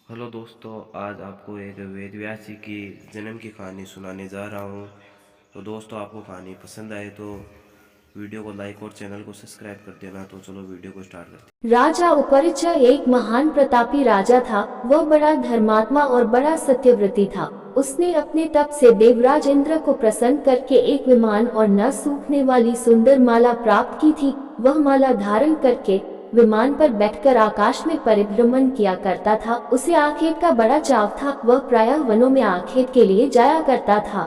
Hello दोस्तों, आज आपको एक वेद व्यास जी की जन्म की कहानी सुनाने जा रहा हूँ। तो दोस्तों, आपको कहानी पसंद आए तो वीडियो को लाइक और चैनल को सब्सक्राइब कर देना। तो चलो वीडियो को स्टार्ट करते हैं। राजा उपरिच एक महान प्रतापी राजा था। वह बड़ा धर्मात्मा और बड़ा सत्यव्रती था। उसने अपने तप से देवराज इंद्र को प्रसन्न करके एक विमान और न सूखने वाली सुंदर माला प्राप्त की थी। वह माला धारण करके विमान पर बैठकर आकाश में परिभ्रमण किया करता था। उसे आखेट का बड़ा चाव था। वह प्रायः वनों में आखेट के लिए जाया करता था।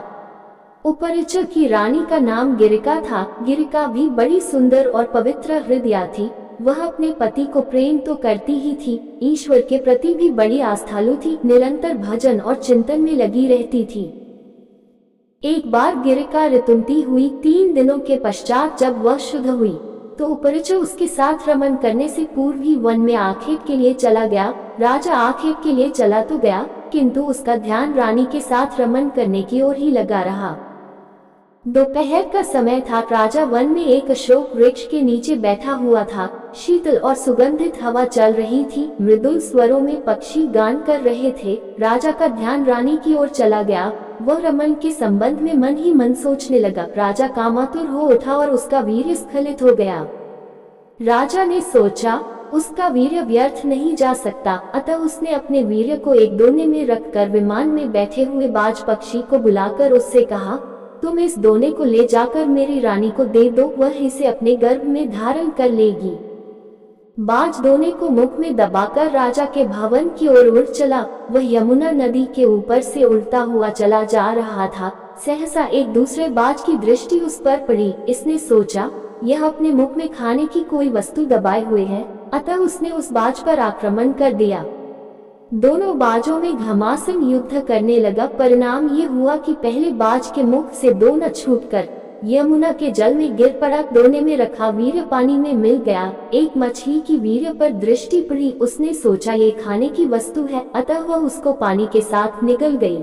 उपरिच की रानी का नाम गिरिका था। गिरिका भी बड़ी सुंदर और पवित्र हृदया थी। वह अपने पति को प्रेम तो करती ही थी, ईश्वर के प्रति भी बड़ी आस्थालु थी। निरंतर भजन और चिंतन में लगी रहती थी। एक बार गिरिका ऋतुमती हुई। 3 दिनों के पश्चात जब वह शुद्ध हुई तो उपरिच उसके साथ रमन करने से पूर्व ही वन में आखेट के लिए चला गया। राजा आखेट के लिए चला तो गया, किंतु उसका ध्यान रानी के साथ रमन करने की ओर ही लगा रहा। दोपहर का समय था। राजा वन में एक अशोक वृक्ष के नीचे बैठा हुआ था। शीतल और सुगंधित हवा चल रही थी। मृदुल स्वरों में पक्षी गान कर रहे थे। राजा का ध्यान रानी की ओर चला गया। वह रमन के संबंध में मन ही मन सोचने लगा। राजा कामातुर हो उठा और उसका वीर्य स्खलित हो गया। राजा ने सोचा, उसका वीर्य व्यर्थ नहीं जा सकता। अतः उसने अपने वीर्य को एक दोने में रखकर विमान में बैठे हुए बाज पक्षी को बुलाकर उससे कहा, तुम इस दोने को ले जाकर मेरी रानी को दे दो, वह इसे अपने गर्भ में धारण कर लेगी। बाज दोने को मुख में दबाकर राजा के भवन की ओर उड़ चला। वह यमुना नदी के ऊपर से उड़ता हुआ चला जा रहा था। सहसा एक दूसरे बाज की दृष्टि उस पर पड़ी। इसने सोचा, यह अपने मुख में खाने की कोई वस्तु दबाए हुए है। अतः उसने उस बाज पर आक्रमण कर दिया। दोनों बाजों में घमासान युद्ध करने लगा। परिणाम ये हुआ कि पहले बाज के मुख से दोना छूटकर यमुना के जल में गिर पड़ा। दोने में रखा वीर्य पानी में मिल गया। एक मछली की वीर्य पर दृष्टि पड़ी। उसने सोचा, ये खाने की वस्तु है, अतः वह उसको पानी के साथ निगल गई।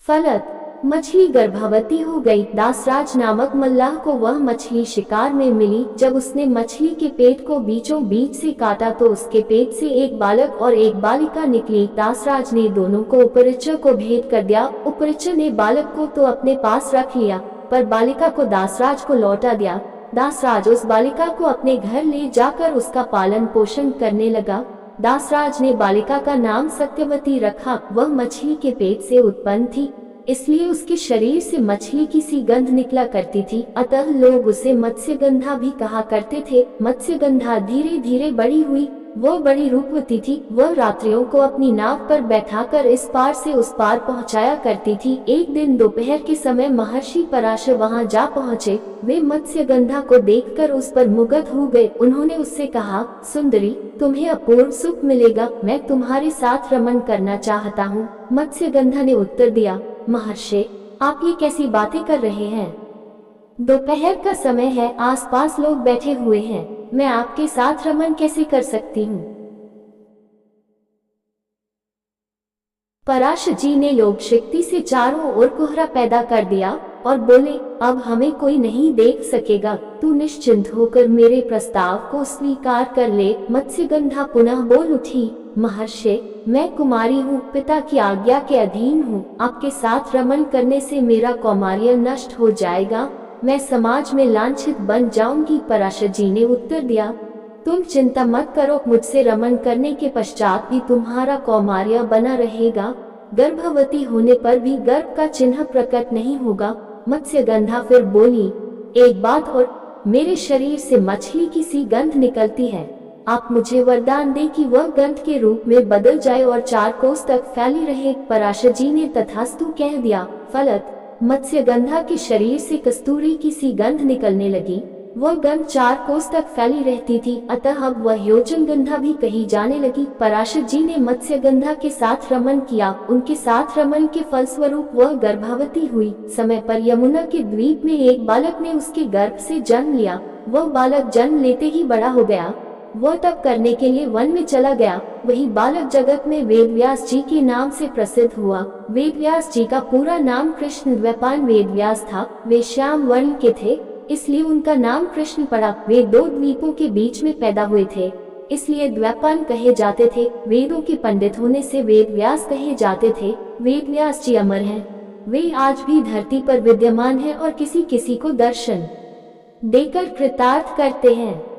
फलत मछली गर्भवती हो गई। दासराज नामक मल्लाह को वह मछली शिकार में मिली। जब उसने मछली के पेट को बीचों बीच से काटा तो उसके पेट से एक बालक और एक बालिका निकली। दासराज ने दोनों को उपरिच को भेंट कर दिया। उपरिच ने बालक को तो अपने पास रख लिया, पर बालिका को दासराज को लौटा दिया। दासराज उस बालिका को अपने घर ले जाकर उसका पालन पोषण करने लगा। दासराज ने बालिका का नाम सत्यवती रखा। वह मछली के पेट से उत्पन्न थी, इसलिए उसके शरीर से मछली की सी गंध निकला करती थी। अतः लोग उसे मत्स्यगंधा भी कहा करते थे। मत्स्यगंधा धीरे धीरे बड़ी हुई। वह बड़ी रूपवती थी। वह रात्रियों को अपनी नाव पर बैठाकर इस पार से उस पार पहुंचाया करती थी। एक दिन दोपहर के समय महर्षि पराशर वहां जा पहुंचे। वे मत्स्यगंधा को देखकर उस पर मुग्ध हो गए। उन्होंने उससे कहा, सुंदरी, तुम्हें अपूर्व सुख मिलेगा। मैं तुम्हारे साथ रमन करना चाहता हूँ। मत्स्यगंधा ने उत्तर दिया, महर्षि, आप ये कैसी बातें कर रहे हैं? दोपहर का समय है, आसपास लोग बैठे हुए हैं। मैं आपके साथ रमन कैसे कर सकती हूँ? पराशर जी ने योग शक्ति से चारों ओर कोहरा पैदा कर दिया और बोले, अब हमें कोई नहीं देख सकेगा। तू निश्चिंत होकर मेरे प्रस्ताव को स्वीकार कर ले। मत्स्यगंधा पुनः बोल उठी, महर्षि, मैं कुमारी हूँ, पिता की आज्ञा के अधीन हूँ। आपके साथ रमन करने से मेरा कौमार्य नष्ट हो जाएगा। मैं समाज में लांछित बन जाऊंगी। पराशर जी ने उत्तर दिया, तुम चिंता मत करो, मुझसे रमन करने के पश्चात भी तुम्हारा कौमार्य बना रहेगा। गर्भवती होने पर भी गर्भ का चिन्ह प्रकट नहीं होगा। मत्स्यगंधा फिर बोली, एक बात और, मेरे शरीर से मछली की सी गंध निकलती है। आप मुझे वरदान दें कि वह गंध के रूप में बदल जाए और 4 कोस तक फैली रहे। पराशर जी ने तथास्तु कह दिया। फलत मत्स्यगंधा के शरीर से कस्तूरी की सी गंध निकलने लगी। वह गंध 4 कोस तक फैली रहती थी। अतः अब वह योजनगंधा भी कही जाने लगी। पराशर जी ने मत्स्यगंधा के साथ रमन किया। उनके साथ रमन के फलस्वरूप वह गर्भवती हुई। समय पर यमुना के द्वीप में एक बालक ने उसके गर्भ से जन्म लिया। वह बालक जन्म लेते ही बड़ा हो गया। वह तप करने के लिए वन में चला गया। वही बालक जगत में वेदव्यास जी के नाम से प्रसिद्ध हुआ। वेदव्यास जी का पूरा नाम कृष्ण द्वैपायन वेदव्यास था। वे श्याम वर्ण के थे, इसलिए उनका नाम कृष्ण पड़ा। वे 2 द्वीपों के बीच में पैदा हुए थे। इसलिए द्वैपायन कहे जाते थे। वेदों के पंडित होने से वेद व्यास कहे जाते थे। वेद व्यास जी अमर हैं। वे आज भी धरती पर विद्यमान हैं और किसी किसी को दर्शन देकर कृतार्थ करते हैं।